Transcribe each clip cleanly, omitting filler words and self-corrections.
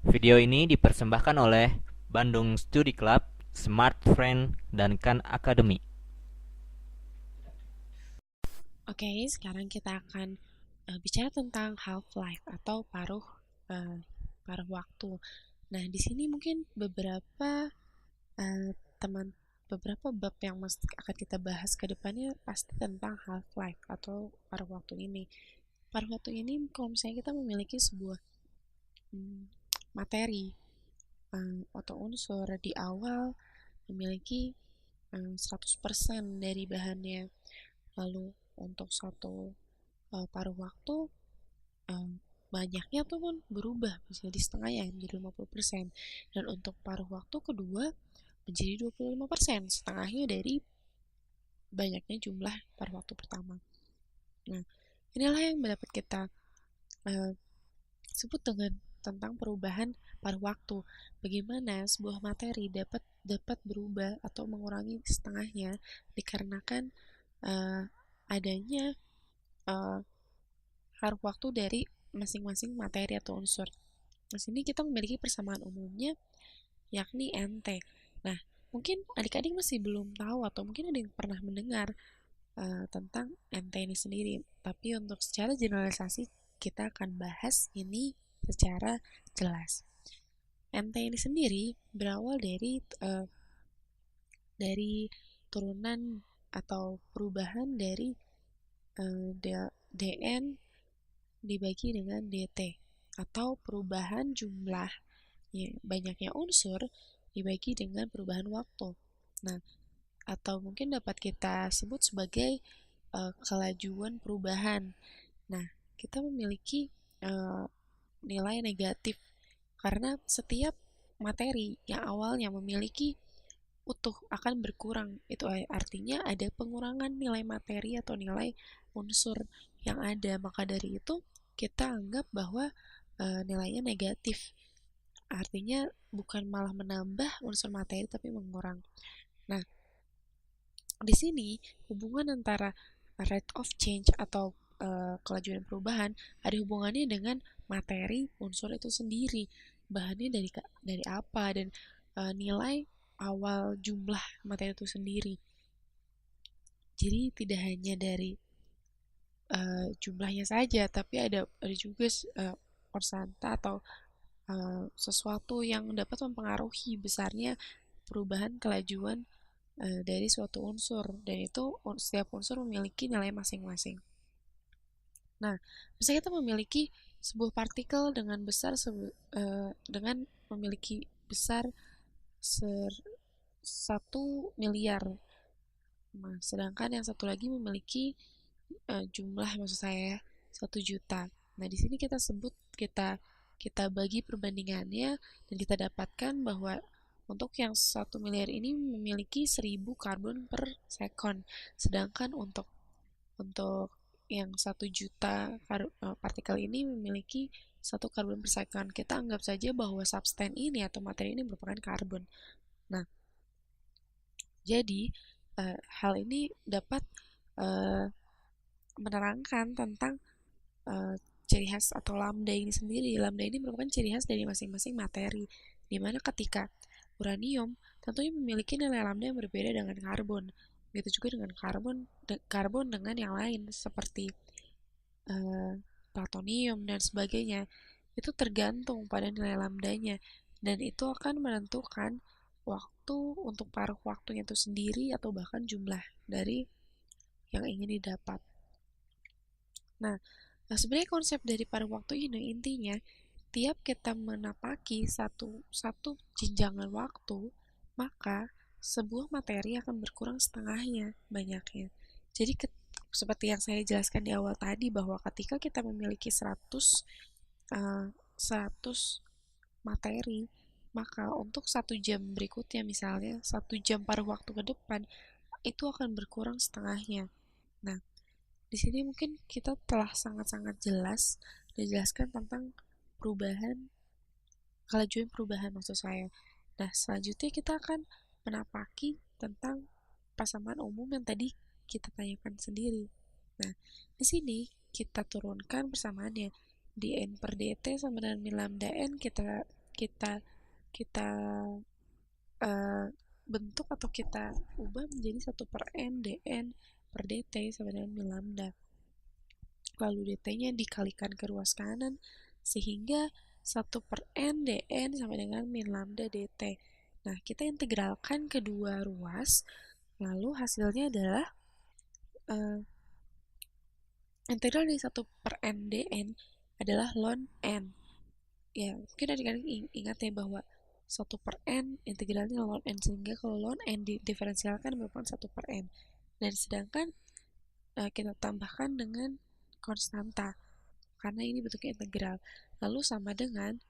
Video ini dipersembahkan oleh Bandung Studi Club, Smart Friend, dan Khan Academy. Oke, sekarang kita akan bicara tentang half-life atau eh, paruh waktu. Nah, di sini mungkin eh, teman beberapa bab yang akan kita bahas ke depannya pasti tentang half-life atau paruh waktu ini. Paruh waktu ini kalau misalnya kita memiliki sebuah mm, materi atau unsur di awal memiliki 100% dari bahannya. Lalu untuk satu paruh waktu eh, banyaknya tuh pun berubah bisa jadi setengahnya menjadi 50%, dan untuk paruh waktu kedua menjadi 25%, setengahnya dari banyaknya jumlah paruh waktu pertama. Nah, inilah yang dapat kita eh, sebut dengan tentang perubahan paruh waktu. Bagaimana sebuah materi dapat dapat berubah atau mengurangi setengahnya dikarenakan eh, adanya eh, paruh waktu dari masing-masing materi atau unsur. Di sini kita memiliki persamaan umumnya, yakni NT. Nah, mungkin adik-adik masih belum tahu atau mungkin ada yang pernah mendengar tentang NT ini sendiri. Tapi untuk secara generalisasi, kita akan bahas ini secara jelas. NT ini sendiri berawal dari turunan atau perubahan dari DN dibagi dengan DT, atau perubahan jumlah ya, banyaknya unsur dibagi dengan perubahan waktu. Nah, atau mungkin dapat kita sebut sebagai kelajuan perubahan. Nah, kita memiliki uh, nilai negatif karena setiap materi yang awalnya memiliki utuh akan berkurang. Itu artinya ada pengurangan nilai materi atau nilai unsur yang ada. Maka dari itu kita anggap bahwa nilainya negatif. Artinya bukan malah menambah unsur materi tapi mengurang. Nah, di sini hubungan antara rate of change atau kelajuan perubahan ada hubungannya dengan materi unsur itu sendiri. Bahannya dari apa dan nilai awal jumlah materi itu sendiri. Jadi tidak hanya dari jumlahnya saja, tapi ada juga persanta atau sesuatu yang dapat mempengaruhi besarnya perubahan kelajuan dari suatu unsur, dan itu setiap unsur memiliki nilai masing-masing. Nah, misalnya kita memiliki sebuah partikel dengan dengan memiliki besar 1 miliar, nah, sedangkan yang satu lagi memiliki jumlah, maksud saya 1 juta. Nah, di sini kita kita bagi perbandingannya dan kita dapatkan bahwa untuk yang 1 miliar ini memiliki 1000 karbon per sekon, sedangkan untuk yang 1 juta partikel ini memiliki 1 karbon per sekon. Kita anggap saja bahwa substan ini atau materi ini merupakan karbon. Nah, jadi hal ini dapat uh, menerangkan tentang uh, ciri khas atau lambda ini sendiri. Lambda ini merupakan ciri khas dari masing-masing materi, di mana ketika uranium tentunya memiliki nilai lambda yang berbeda dengan karbon. Begitu juga dengan karbon dengan yang lain seperti uh, platonium dan sebagainya. Itu tergantung pada nilai lambdanya, dan itu akan menentukan waktu untuk paruh waktunya itu sendiri atau bahkan jumlah dari yang ingin didapat. Nah, sebenarnya konsep dari paruh waktu ini intinya tiap kita menapaki satu satu jenjangan waktu, maka sebuah materi akan berkurang setengahnya banyaknya. Jadi seperti yang saya jelaskan di awal tadi, bahwa ketika kita memiliki 100 materi, maka untuk 1 jam berikutnya, misalnya 1 jam paruh waktu ke depan, itu akan berkurang setengahnya. Nah, di sini mungkin kita telah sangat-sangat jelas dijelaskan tentang perubahan, kelajuan perubahan maksud saya. Nah, selanjutnya kita akan menapaki tentang persamaan umum yang tadi kita tanyakan sendiri. Nah, di sini kita turunkan persamaannya di n per dt sama dengan min lambda n, kita kita kita eh, bentuk atau kita ubah menjadi 1/n dn per dt sama dengan min lambda. Lalu dt-nya dikalikan ke ruas kanan sehingga 1/n dn sama dengan min lambda dt. Nah, kita integralkan kedua ruas, lalu hasilnya adalah eh, integral dari 1/n dn adalah ln n. Ya, mungkin adik-adik ingat ya bahwa 1/n integralnya ln n, sehingga kalau ln n didiferensialkan merupakan 1/n. Dan sedangkan kita tambahkan dengan konstanta karena ini bentuknya integral. Lalu sama dengan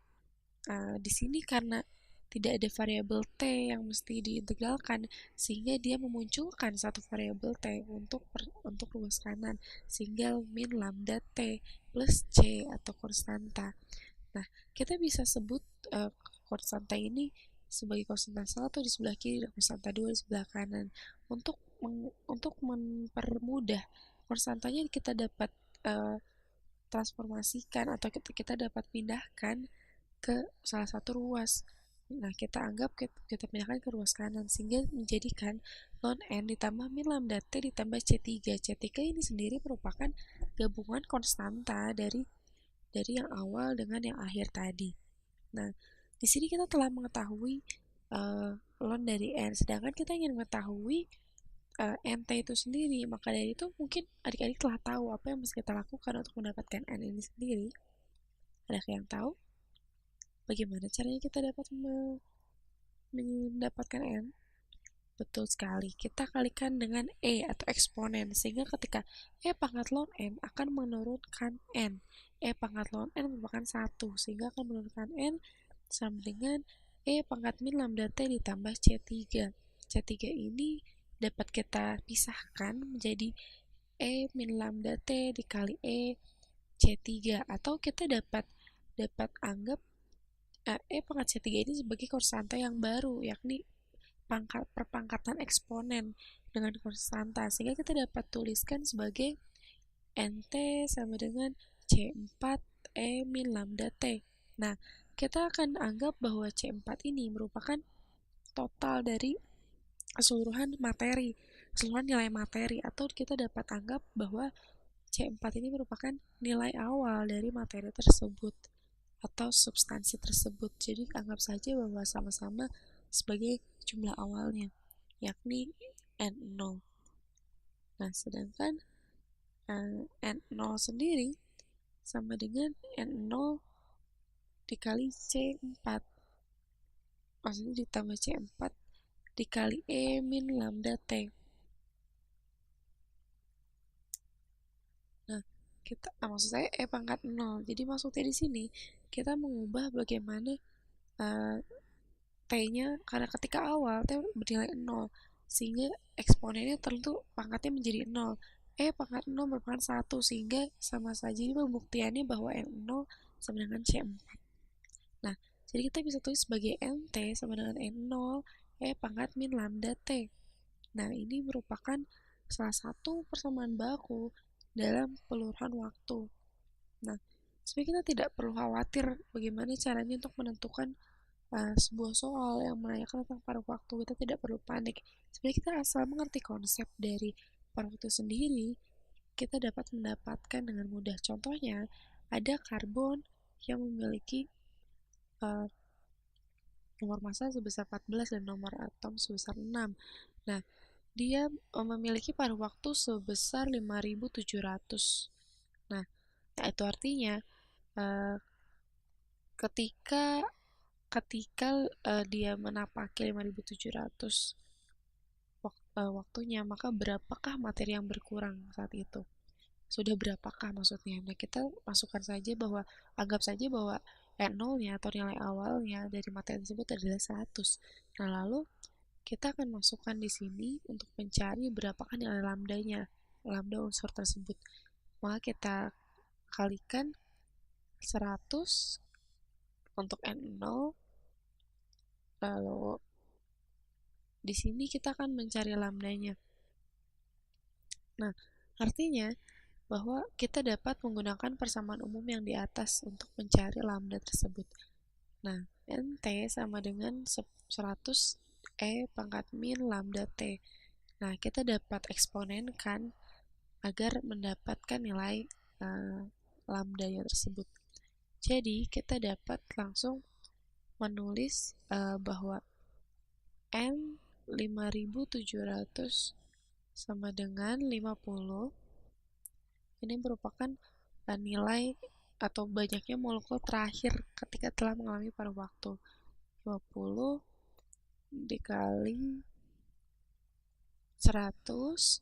di sini karena tidak ada variabel t yang mesti diintegralkan, sehingga dia memunculkan satu variabel t untuk ruas kanan, sehingga min lambda t plus c atau konstanta. Nah, kita bisa sebut konstanta ini sebagai konstanta 1 di sebelah kiri dan konstanta 2 di sebelah kanan. Untuk mempermudah, konstantanya kita dapat transformasikan atau kita dapat pindahkan ke salah satu ruas. Nah, kita anggap kita pindahkan ke ruas kanan sehingga menjadikan ln n ditambah min lambda t ditambah C3. C3 ini sendiri merupakan gabungan konstanta dari yang awal dengan yang akhir tadi. Nah, di sini kita telah mengetahui ln dari n, sedangkan kita ingin mengetahui nt itu sendiri. Maka dari itu mungkin adik-adik telah tahu apa yang mesti kita lakukan untuk mendapatkan n ini sendiri. Ada yang tahu? Bagaimana caranya kita dapat mendapatkan n? Betul sekali, kita kalikan dengan e atau eksponen, sehingga ketika e pangkat ln n akan menurunkan n. E pangkat ln n merupakan 1, sehingga akan menurunkan n sama dengan e pangkat min lambda t ditambah C3. C3 ini dapat kita pisahkan menjadi e min lambda t dikali e C3, atau kita dapat anggap pangkat C3 ini sebagai konstanta yang baru, yakni perpangkatan eksponen dengan konstanta, sehingga kita dapat tuliskan sebagai nt sama dengan C4 E min lambda T. Nah, kita akan anggap bahwa C4 ini merupakan total dari keseluruhan nilai materi, atau kita dapat anggap bahwa C4 ini merupakan nilai awal dari materi tersebut atau substansi tersebut. Jadi anggap saja bahwa sama-sama sebagai jumlah awalnya, yakni N0. Nah, sedangkan N0 sendiri sama dengan N0 dikali C4. Maksudnya ditambah C4 dikali E min lambda T. Nah, maksud saya E pangkat 0. Jadi maksudnya di sini kita mengubah bagaimana T-nya, karena ketika awal T bernilai 0, sehingga eksponennya tentu pangkatnya menjadi 0. E pangkat 0 merupakan 1, sehingga sama saja ini pembuktiannya bahwa N0 sama dengan C4. Nah, jadi kita bisa tulis sebagai NT sama dengan N0 E pangkat min lambda T. Nah, ini merupakan salah satu persamaan baku dalam peluruhan waktu. Nah, sebenarnya kita tidak perlu khawatir bagaimana caranya untuk menentukan sebuah soal yang menanyakan tentang paruh waktu. Kita tidak perlu panik. Sebenarnya kita asal mengerti konsep dari paruh waktu sendiri, kita dapat mendapatkan dengan mudah. Contohnya, ada karbon yang memiliki nomor massa sebesar 14 dan nomor atom sebesar 6. Nah, dia memiliki paruh waktu sebesar 5.700. Nah, itu artinya ketika dia menapaki 5.700 waktunya, maka berapakah materi yang berkurang saat itu? Sudah berapakah maksudnya? Nah, kita masukkan saja bahwa, anggap saja bahwa N0-nya atau nilai awalnya dari materi tersebut adalah 100. Nah, lalu kita akan masukkan di sini untuk mencari berapakah nilai lambdanya, lambda unsur tersebut. Maka kita kalikan 100 untuk N0, lalu di sini kita akan mencari lambdanya. Nah, artinya bahwa kita dapat menggunakan persamaan umum yang di atas untuk mencari lambda tersebut. Nah, NT sama dengan 100 E pangkat min lambda T. Nah, kita dapat eksponen kan agar mendapatkan nilai uh, lambdanya tersebut. Jadi, kita dapat langsung menulis bahwa N 5700 sama dengan 50. Ini merupakan nilai atau banyaknya molekul terakhir ketika telah mengalami paruh waktu. 50 dikali 100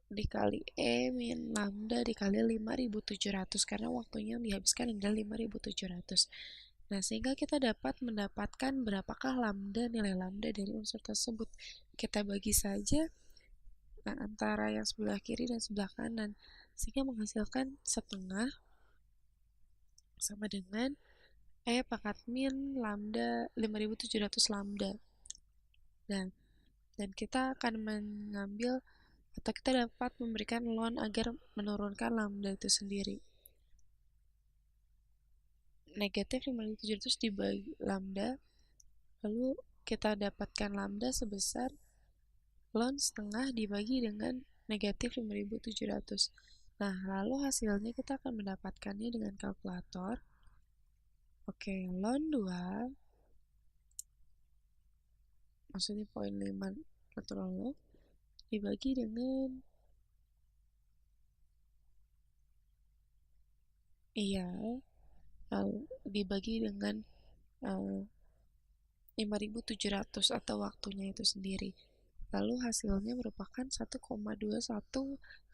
dikali E min lambda dikali 5700 karena waktunya yang dihabiskan adalah 5700. Nah, sehingga kita dapat mendapatkan berapakah nilai lambda dari unsur tersebut. Kita bagi saja antara yang sebelah kiri dan sebelah kanan, sehingga menghasilkan setengah sama dengan E pangkat min lambda 5700 lambda. Dan kita akan mengambil atau kita dapat memberikan ln agar menurunkan lambda itu sendiri. Negatif 5700 dibagi lambda, lalu kita dapatkan lambda sebesar ln setengah dibagi dengan negatif 5700. Nah, lalu hasilnya kita akan mendapatkannya dengan kalkulator. Oke, ln 2 maksudnya 0,5 natural log dibagi dengan dibagi dengan 5700 atau waktunya itu sendiri. Lalu hasilnya merupakan 1,21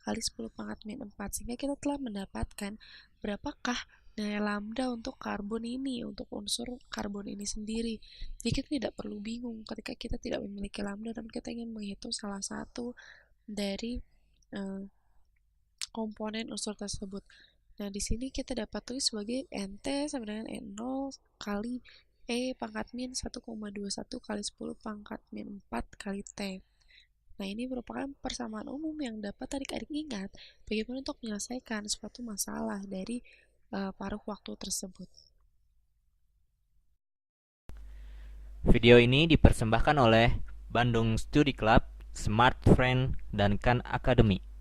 kali 10 pangkat min 4, sehingga kita telah mendapatkan berapakah nilai lambda untuk karbon ini, untuk unsur karbon ini sendiri. Jadi kita tidak perlu bingung ketika kita tidak memiliki lambda dan kita ingin menghitung salah satu dari komponen unsur tersebut. Nah, di sini kita dapat tulis sebagai NT sama dengan N0 kali E pangkat min 1,21 kali 10 pangkat min 4 kali T. Nah, ini merupakan persamaan umum yang dapat adik-adik ingat bagaimana untuk menyelesaikan suatu masalah dari paruh waktu tersebut. Video ini dipersembahkan oleh Bandung Study Club, Smart Friend, dan Khan Academy.